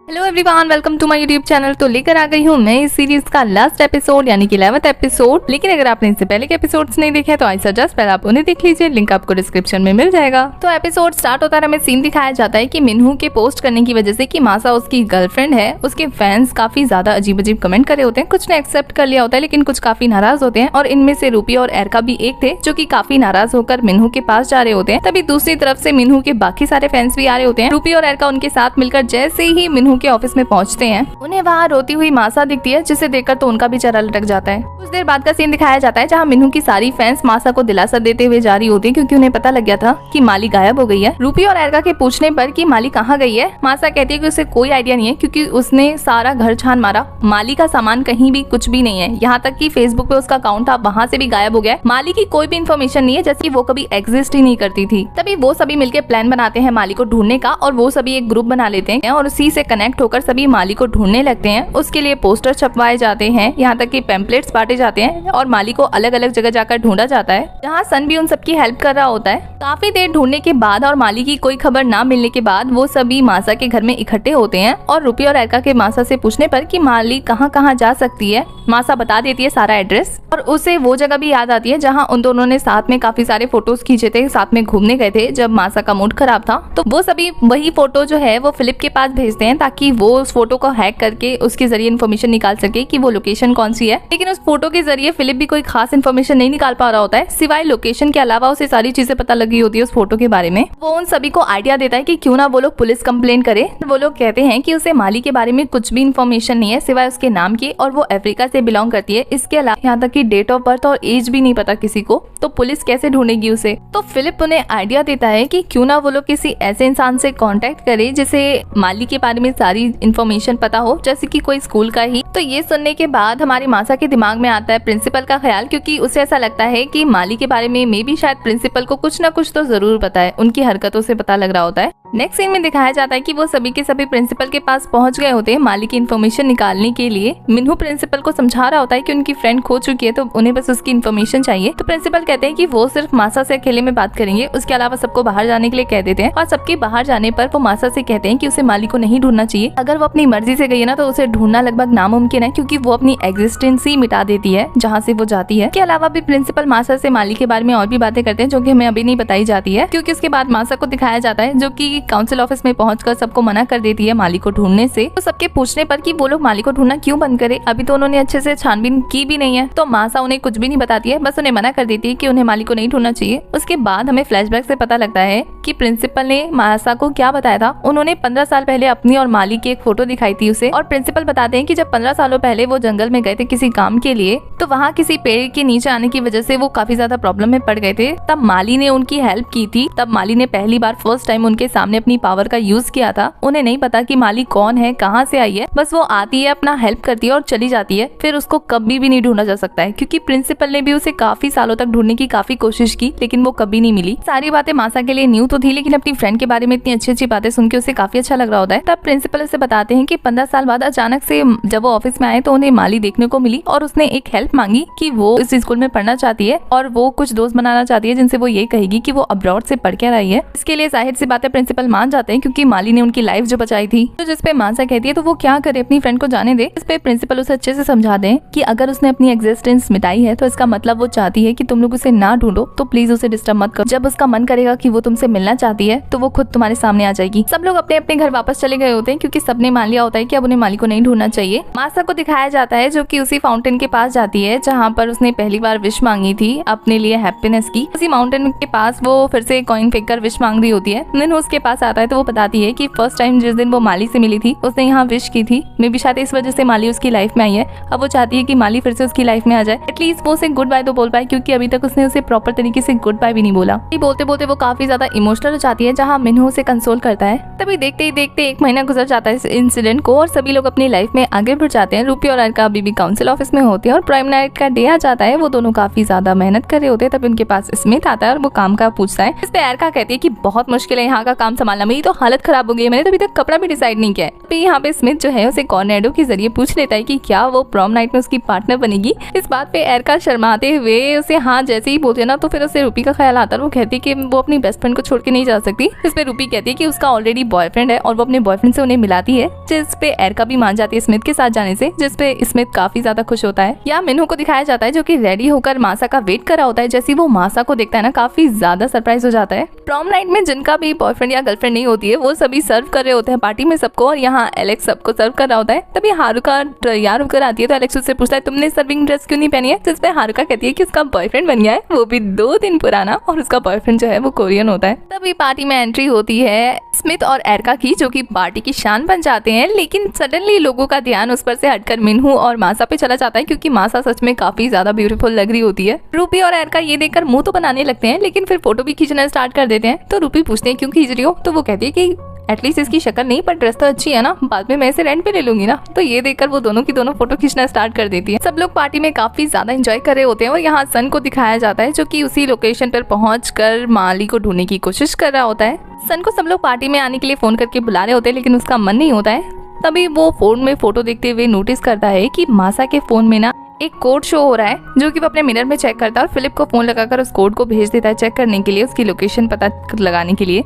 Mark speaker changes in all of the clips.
Speaker 1: Hello everyone, welcome to my YouTube channel. तो लेकर आ गई हूँ मैं इस सीरीज का लास्ट एपिसोड यानी कि 11th एपिसोड। लेकिन अगर आपने इससे पहले के एपिसोड्स नहीं देखे तो आई सजेस्ट पहले आप उन्हें देख लीजिए, लिंक आपको डिस्क्रिप्शन में मिल जाएगा। तो एपिसोड स्टार्ट होता है, हमें सीन दिखाया जाता है कि मिन्हू के पोस्ट करने की वजह से कि मासा उसकी गर्लफ्रेंड है, उसके फैंस काफी ज्यादा अजीब अजीब कमेंट करे होते हैं। कुछ ने एक्सेप्ट कर लिया होता है लेकिन कुछ काफी नाराज होते हैं और इनमें से रूपी और एरका भी एक थे जो की काफी नाराज होकर मिन्हू के पास जा रहे होते हैं। तभी दूसरी तरफ से मिन्हू के बाकी सारे फैंस भी आ रहे होते हैं। रूपी और एरका उनके साथ मिलकर जैसे ही मिन्हू के ऑफिस में पहुंचते हैं, उन्हें वहाँ रोती हुई मासा दिखती है, जिसे देखकर तो उनका भी चेहरा लटक जाता है। कुछ देर बाद का सीन दिखाया जाता है जहाँ मिन्हू की सारी फैंस मासा को दिलासा देते हुए जा रही होती है क्योंकि उन्हें पता लग गया था कि माली गायब हो गई है। रूपी और एरका के पूछने पर कि माली कहाँ गई है, मासा कहती है कि उसे कोई आइडिया नहीं है क्योंकि उसने सारा घर छान मारा, माली का सामान कहीं भी कुछ भी नहीं है, यहाँ तक कि फेसबुक पे उसका अकाउंट था वहाँ से भी गायब हो गया है। माली की कोई भी इन्फॉर्मेशन नहीं है, जैसे वो कभी एग्जिस्ट ही नहीं करती थी। तभी वो सभी मिलकर प्लान बनाते हैं माली को ढूंढने का और वो सभी एक ग्रुप बना लेते हैं और उसी से कनेक्ट होकर सभी माली को ढूंढने लगते हैं। उसके लिए पोस्टर छपवाए जाते हैं, यहाँ तक कि पैम्पलेट्स बांटे जाते हैं और माली को अलग अलग जगह जाकर ढूंढा जाता है, जहाँ सन भी उन सबकी हेल्प कर रहा होता है। काफी देर ढूंढने के बाद और माली की कोई खबर ना मिलने के बाद वो सभी मासा के घर में इकट्ठे होते हैं और रूपी और एरका के मासा से पूछने पर कि माली कहाँ कहाँ जा सकती है, मासा बता देती है सारा एड्रेस और उसे वो जगह भी याद आती है जहाँ उन दोनों ने साथ में काफी सारे फोटोज खींचे थे, साथ में घूमने गए थे जब मासा का मूड खराब था। तो वो सभी वही फोटो जो है वो फिलिप के पास भेजते हैं ताकि वो उस फोटो को हैक करके उसके जरिए इन्फॉर्मेशन निकाल सके कि वो लोकेशन कौन सी है। लेकिन उस फोटो के जरिए फिलिप भी कोई खास इन्फॉर्मेशन नहीं निकाल पा रहा होता है, सिवाय लोकेशन के अलावा उसे सारी चीजें पता लगी होती है उस फोटो के बारे में। वो उन सभी को आइडिया देता है कि क्यों ना वो लोग पुलिस कंप्लेन करे। वो लोग कहते हैं कि उसे माली के बारे में कुछ भी इन्फॉर्मेशन नहीं है सिवाय उसके नाम की और वो अफ्रीका से बिलोंग करती है। इसके अलावा यहाँ तक कि डेट ऑफ बर्थ और एज भी नहीं पता किसी को, तो पुलिस कैसे ढूंढेगी उसे। तो फिलिप उन्हें आइडिया देता है कि क्यों ना वो लोग किसी ऐसे इंसान से कांटेक्ट करे जिसे माली के बारे में सारी इन्फॉर्मेशन पता हो, जैसे कि कोई स्कूल का ही। तो ये सुनने के बाद हमारी मासा के दिमाग में आता है प्रिंसिपल का ख्याल, क्योंकि उसे ऐसा लगता है कि माली के बारे में मे भी शायद प्रिंसिपल को कुछ ना कुछ तो जरूर पता है, उनकी हरकतों से पता लग रहा होता है। नेक्स्ट सीन में दिखाया जाता है कि वो सभी के सभी प्रिंसिपल के पास पहुंच गए होते हैं माली की इन्फॉर्मेशन निकालने के लिए। मिन्हू प्रिंसिपल को समझा रहा होता है कि उनकी फ्रेंड खो चुकी है तो उन्हें बस उसकी इन्फॉर्मेशन चाहिए। तो प्रिंसिपल कहते हैं कि वो सिर्फ मासा से अकेले में बात करेंगे, उसके अलावा सबको बाहर जाने के लिए कह देते हैं। और सबके बाहर जाने पर वो मासा से कहते हैं कि उसे माली को नहीं ढूंढना चाहिए, अगर वो अपनी मर्जी से गई है ना तो उसे ढूंढना लगभग नामुमकिन है क्योंकि वो अपनी एग्जिस्टेंस ही मिटा देती है जहाँ से वो जाती है। के अलावा भी प्रिंसिपल मासा से माली के बारे में और भी बातें करते हैं जो कि हमें अभी नहीं बताई जाती है, क्योंकि उसके बाद मासा को दिखाया जाता है जो कि काउंसिल ऑफिस में पहुंचकर सबको मना कर देती है माली को ढूंढने से। तो सबके पूछने पर कि वो लोग माली को ढूंढना क्यों बंद करे, अभी तो उन्होंने अच्छे से छानबीन की भी नहीं है। तो मासा उन्हें कुछ भी नहीं बताती है, बस उन्हें मना कर देती है कि उन्हें माली को नहीं ढूंढना चाहिए। उसके बाद हमें फ्लैशबैक से पता लगता है कि प्रिंसिपल ने मासा को क्या बताया था। उन्होंने 15 साल पहले अपनी और माली की एक फोटो दिखाई थी उसे, और प्रिंसिपल बताते हैं कि जब 15 सालों पहले वो जंगल में गए थे किसी काम के लिए, तो वहाँ किसी पेड़ के नीचे आने की वजह से वो काफी ज्यादा प्रॉब्लम में पड़ गए थे। तब माली ने उनकी हेल्प की थी, तब माली ने पहली बार फर्स्ट टाइम उनके सामने अपनी पावर का यूज किया था। उन्हें नहीं पता कि माली कौन है, कहाँ से आई है, बस वो आती है, अपना हेल्प करती है और चली जाती है। फिर उसको कभी भी नहीं ढूंढा जा सकता है क्योंकि प्रिंसिपल ने भी उसे काफी सालों तक ढूंढने की काफी कोशिश की लेकिन वो कभी नहीं मिली। सारी बातें मासा के लिए न्यू तो थी लेकिन अपनी फ्रेंड के बारे में इतनी अच्छी अच्छी बातें सुन के उसे काफी अच्छा लग रहा होता है। तब प्रिंसिपल उसे बताते हैं कि 15 साल बाद अचानक से जब वो ऑफिस में आए तो उन्हें माली देखने को मिली और उसने एक हेल्प मांगी कि वो इस स्कूल में पढ़ना चाहती है और वो कुछ दोस्त बनाना चाहती है जिनसे वो ये कहेगी कि वो अब्रॉड से पढ़ कर आई है। इसके लिए जाहिर सी बात है प्रिंसिपल मान जाते हैं क्योंकि माली ने उनकी लाइफ जो बचाई थी। तो जिसपे मासा कहती है तो वो क्या करे, अपनी फ्रेंड को जाने दे। इस पे प्रिंसिपल उसे अच्छे से समझा दें कि अगर उसने अपनी एग्जिस्टेंस मिटाई है तो इसका मतलब वो चाहती है कि तुम लोग उसे ना ढूंढो, तो प्लीज उसे डिस्टर्ब मत करो। जब उसका मन करेगा कि वो तुमसे मिलना चाहती है तो वो खुद तुम्हारे सामने आ जाएगी। सब लोग अपने अपने घर वापस चले गए होते हैं क्योंकि सबने मान लिया होता है कि अब उन्हें माली को नहीं ढूंढना चाहिए। मासा को दिखाया जाता है जो कि उसी फाउंटेन के पास जाती है जहाँ पर उसने पहली बार विश मांगी थी अपने लिए हैप्पीनेस की। उसी माउंटेन के पास वो फिर से कॉइन फेंक कर विश मांग रही होती है। मिन्हू उसके पास आता है तो वो बताती है कि फर्स्ट टाइम जिस दिन वो माली से मिली थी उसने यहाँ विश की थी, मे भी शायद इस वजह से माली उसकी लाइफ में आई है। अब वो चाहती है कि माली फिर से उसकी लाइफ में आ जाए, एटलीस्ट वो उसे गुड बाय तो बोल पाए क्योंकि अभी तक उसने उसे प्रॉपर तरीके से गुड बाय भी नहीं बोला। बोलते बोलते वो काफी ज्यादा इमोशनल हो जाती है जहाँ मिन्हू उसे कंसोल करता है। तभी देखते ही देखते 1 महीना गुजर जाता है इस इंसिडेंट को और सभी लोग अपनी लाइफ में आगे बढ़ जाते हैं। रूपी और एरका अभी भी काउंसिल ऑफिस में होते हैं और प्राइम नाइट का डे आ जाता है। वो दोनों काफी ज्यादा मेहनत कर रहे होते हैं। तभी उनके पास स्मिथ आता है और वो काम का पूछता है। इस पे एरका कहती है कि बहुत मुश्किल है यहाँ का काम काम संभालना, मेरी तो हालत खराब हो गई है, मैंने तो अभी तक कपड़ा भी डिसाइड नहीं किया है। तो यहाँ पे स्मिथ जो है उसे कॉर्नेडो के जरिए पूछ लेता है कि क्या वो प्रॉम नाइट में उसकी पार्टनर बनेगी। इस बात पे एरिका शर्माते हुए उसे हाँ जैसे ही बोलते ना तो फिर उसे रूपी का ख्याल आता है। वो कहती है कि वो अपनी बेस्ट फ्रेंड को छोड़ के नहीं जा सकती। इस पे रूपी कहती है कि उसका ऑलरेडी बॉयफ्रेंड है और वो अपने बॉयफ्रेंड से उन्हें मिलाती है, जिस पे एरिका भी मान जाती है स्मिथ के साथ जाने से, जिस पे स्मिथ काफी ज्यादा खुश होता है। यहाँ मिन्हू को दिखाया जाता है जो कि रेडी होकर मासा का वेट कर रहा होता है। जैसे वो मासा को देखता है ना काफी ज्यादा सरप्राइज हो जाता है। प्रॉम नाइट में जिनका भी बॉयफ्रेंड या गर्लफ्रेंड नहीं होती है वो सभी सर्व कर रहे होते हैं पार्टी में सबको, और यहाँ एलेक्स सबको सर्व कर रहा होता है। तभी हारुका तैयार होकर आती है तो एलेक्स उससे पूछता है तुमने सर्विंग ड्रेस क्यों नहीं पहनी है, जिस पे हारुका कहती है कि उसका बॉयफ्रेंड बन गया है, वो भी 2 दिन पुराना, और उसका बॉयफ्रेंड जो है वो कोरियन होता है। तभी पार्टी में एंट्री होती है स्मिथ और एरिका की, जो कि पार्टी की शान बन जाते हैं। लेकिन सडनली लोगों का ध्यान उस पर से हटकर मिन्हू और मासा पे चला जाता है, क्योंकि मासा सच में काफी ज्यादा ब्यूटीफुल लग रही होती है। रूपी और एरिका ये देखकर मुंह तो बनाने लगते हैं, लेकिन फिर फोटो भी खींचना स्टार्ट कर देते हैं। तो रूपी पूछते हैं क्यों खींच रही हो, तो वो कहती है कि एटलीस्ट इसकी शक्ल नहीं पर ड्रेस तो अच्छी है ना, बाद में मैं इसे रेंट पे ले लूंगी ना। तो ये देखकर वो दोनों की दोनों फोटो खींचना स्टार्ट कर देती है। सब लोग पार्टी में काफी ज्यादा एंजॉय कर रहे होते हैं और यहाँ सन को दिखाया जाता है जो कि उसी लोकेशन पर पहुंचकर माली को ढूंढने की कोशिश कर रहा होता है। सन को सब लोग पार्टी में आने के लिए फोन करके बुला रहे होते हैं, लेकिन उसका मन नहीं होता है। तभी वो फोन में फोटो देखते हुए नोटिस करता है कि मासा के फोन में ना एक कोड शो हो रहा है, जो कि वो अपने मिरर में चेक करता है और फिलिप को फोन लगाकर उस कोड को भेज देता है चेक करने के लिए, उसकी लोकेशन पता लगाने के लिए।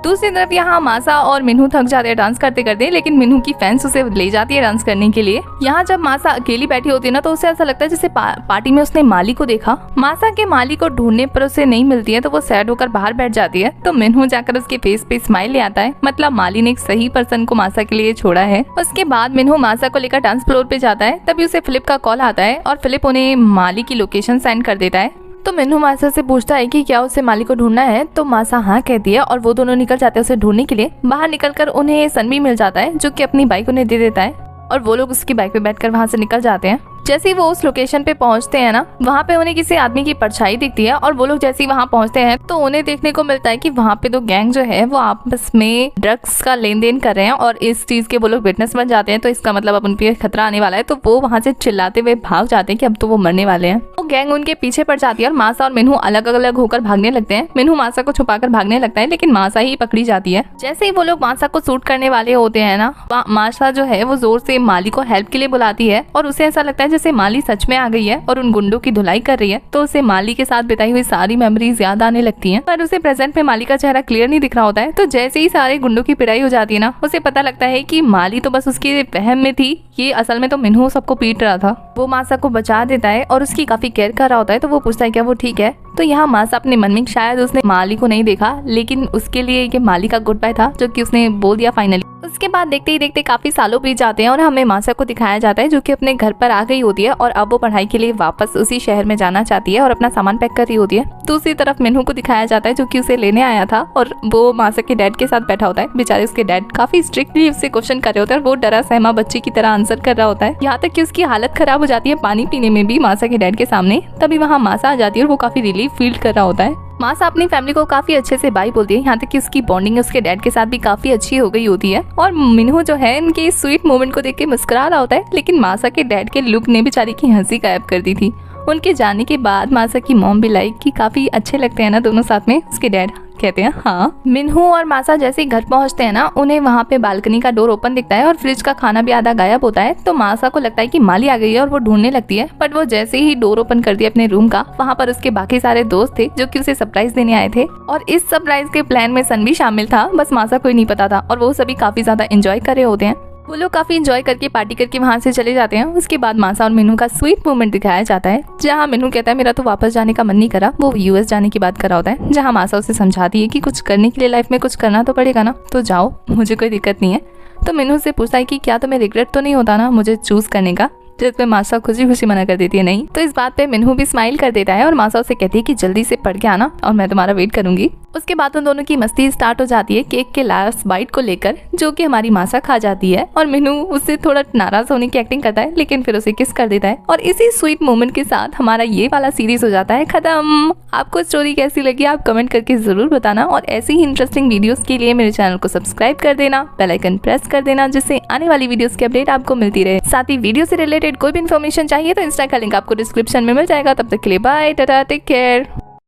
Speaker 1: दूसरी तरफ यहाँ मासा और मिन्हू थक जाते हैं डांस करते करते, लेकिन मिन्हू की फैंस उसे ले जाती है डांस करने के लिए। यहाँ जब मासा अकेली बैठी होती है ना तो उसे ऐसा लगता है जैसे पार्टी में उसने माली को देखा। मासा के माली को ढूंढने पर उसे नहीं मिलती है तो वो सैड होकर बाहर बैठ जाती है। तो मिन्हू जाकर उसके फेस पे स्माइल ले आता है, मतलब माली ने एक सही पर्सन को मासा के लिए छोड़ा है। उसके बाद मिन्हू मासा को लेकर डांस फ्लोर पे जाता है। तभी उसे फिलिप का कॉल आता है और फिलिप उन्हें माली की लोकेशन सेंड कर देता है। तो मिन्हू मासा से पूछता है कि क्या उसे माली को ढूंढना है, तो मासा हाँ कहती है और वो दोनों निकल जाते हैं उसे ढूंढने के लिए। बाहर निकलकर उन्हें सन भी मिल जाता है जो कि अपनी बाइक उन्हें दे देता है और वो लोग उसकी बाइक पे बैठकर वहाँ से निकल जाते हैं। जैसे ही वो उस लोकेशन पे पहुंचते हैं ना, वहाँ पे उन्हें किसी आदमी की परछाई दिखती है और वो लोग जैसे ही वहाँ पहुंचते हैं तो उन्हें देखने को मिलता है कि वहाँ पे 2 गैंग जो है वो आपस में ड्रग्स का लेन देन कर रहे हैं और इस चीज के वो लोग विटनेस बन जाते हैं। तो इसका मतलब अब उन पे खतरा आने वाला है, तो वो वहाँ से चिल्लाते हुए भाग जाते हैं कि अब तो वो मरने वाले हैं। वो गैंग उनके पीछे पड़ जाती है और मासा और मिन्हू अलग अलग होकर भागने लगते हैं। मिन्हू मासा को छुपाकर भागने लगता है, लेकिन मासा ही पकड़ी जाती है। जैसे ही वो लोग मासा को शूट करने वाले होते हैं ना, मासा जो है वो जोर से माली को हेल्प के लिए बुलाती है और उसे ऐसा लगता है जैसे माली सच में आ गई है और उन गुंडों की धुलाई कर रही है। तो उसे माली के साथ बिताई हुई सारी मेमोरीज याद आने लगती हैं, पर उसे प्रेजेंट में माली का चेहरा क्लियर नहीं दिख रहा होता है। तो जैसे ही सारे गुंडों की पिटाई हो जाती है ना, उसे पता लगता है कि माली तो बस उसके वहम में थी, ये असल में तो मिन्हू सबको पीट रहा था। वो मासा को बचा देता है और उसकी काफी केयर कर रहा होता है। तो वो पूछता है क्या वो ठीक है। तो यहाँ मासा अपने मन में शायद उसने माली को नहीं देखा, लेकिन उसके लिए ये माली का गुड बाय था जो कि उसने बोल दिया फाइनली। उसके बाद देखते ही देखते काफी सालों बीत जाते हैं और हमें मासा को दिखाया जाता है जो कि अपने घर पर आ गई होती है और अब वो पढ़ाई के लिए वापस उसी शहर में जाना चाहती है और अपना सामान पैक कर रही होती है। दूसरी तरफ मिन्हू को दिखाया जाता है जो कि उसे लेने आया था और वो मासा के डैड के साथ बैठा होता है। बेचारे उसके डैड काफी स्ट्रिक्टली उससे क्वेश्चन कर रहे होते हैं और वो डरा सहमा बच्चे की तरह आंसर कर रहा होता है, यहाँ तक कि उसकी हालत खराब हो जाती है पानी पीने में भी मासा के डैड के सामने। तभी वहाँ मासा आ जाती है और वो काफी रिलीफ फील कर रहा होता है। मासा अपनी फैमिली को काफी अच्छे से बाय बोलती है, यहाँ तक कि उसकी बॉन्डिंग उसके डैड के साथ भी काफी अच्छी हो गई होती है। और मिन्हू जो है इनके इस स्वीट मोमेंट को देख के मुस्कुरा रहा होता है, लेकिन मासा के डैड के लुक ने बेचारी की हंसी गायब कर दी थी। उनके जाने के बाद मासा की मॉम भी लाइक कि काफी अच्छे लगते हैं ना दोनों साथ में। उसके डैड कहते हैं हाँ। मिन्हू और मासा जैसे ही घर पहुंचते हैं ना, उन्हें वहाँ पे बालकनी का डोर ओपन दिखता है और फ्रिज का खाना भी आधा गायब होता है। तो मासा को लगता है कि माली आ गई है और वो ढूंढने लगती है, बट वो जैसे ही डोर ओपन कर दिया अपने रूम का, वहाँ पर उसके बाकी सारे दोस्त थे जो कि उसे सरप्राइज देने आए थे और इस सरप्राइज के प्लान में सन भी शामिल था, बस मासा को ही नहीं पता था। और वो सभी काफी ज्यादा एंजॉय कर रहे होते हैं। वो लोग काफी एंजॉय करके पार्टी करके वहाँ से चले जाते हैं। उसके बाद मासा और मिन्हू का स्वीट मोमेंट दिखाया जाता है, जहाँ मिन्हू कहता है मेरा तो वापस जाने का मन नहीं करा। वो यूएस जाने की बात कर रहा होता है, जहाँ मासा उसे समझाती है कि कुछ करने के लिए लाइफ में कुछ करना तो पड़ेगा ना, तो जाओ, मुझे कोई दिक्कत नहीं है। तो मिन्हू से पूछता है कि क्या तुम्हें रिग्रेट तो नहीं होता ना मुझे चूज करने का, जिसपे मासा खुशी खुशी मना कर देती है नहीं। तो इस बात पे मिन्हू भी स्माइल कर देता है और मासा उसे कहती है कि जल्दी से पढ़ के आना और मैं तुम्हारा वेट करूंगी। उसके बाद उन दोनों की मस्ती स्टार्ट हो जाती है केक के लास्ट बाइट को लेकर, जो कि हमारी मासा खा जाती है और मिन्हू उससे थोड़ा नाराज होने की एक्टिंग करता है, लेकिन फिर उसे किस कर देता है। और इसी स्वीट मोमेंट के साथ हमारा ये वाला सीरीज हो जाता है खत्म। आपको स्टोरी कैसी लगी आप कमेंट करके जरूर बताना और ऐसी ही इंटरेस्टिंग वीडियोस के लिए मेरे चैनल को सब्सक्राइब कर देना, बेल आइकन प्रेस कर देना, जिससे आने वाली वीडियोस की अपडेट आपको मिलती रहे। साथ ही वीडियो से रिलेटेड कोई भी इन्फॉर्मेशन चाहिए तो इंस्टा का लिंक आपको डिस्क्रिप्शन में मिल जाएगा। तब तक के लिए बाय, टाटा, टेक केयर।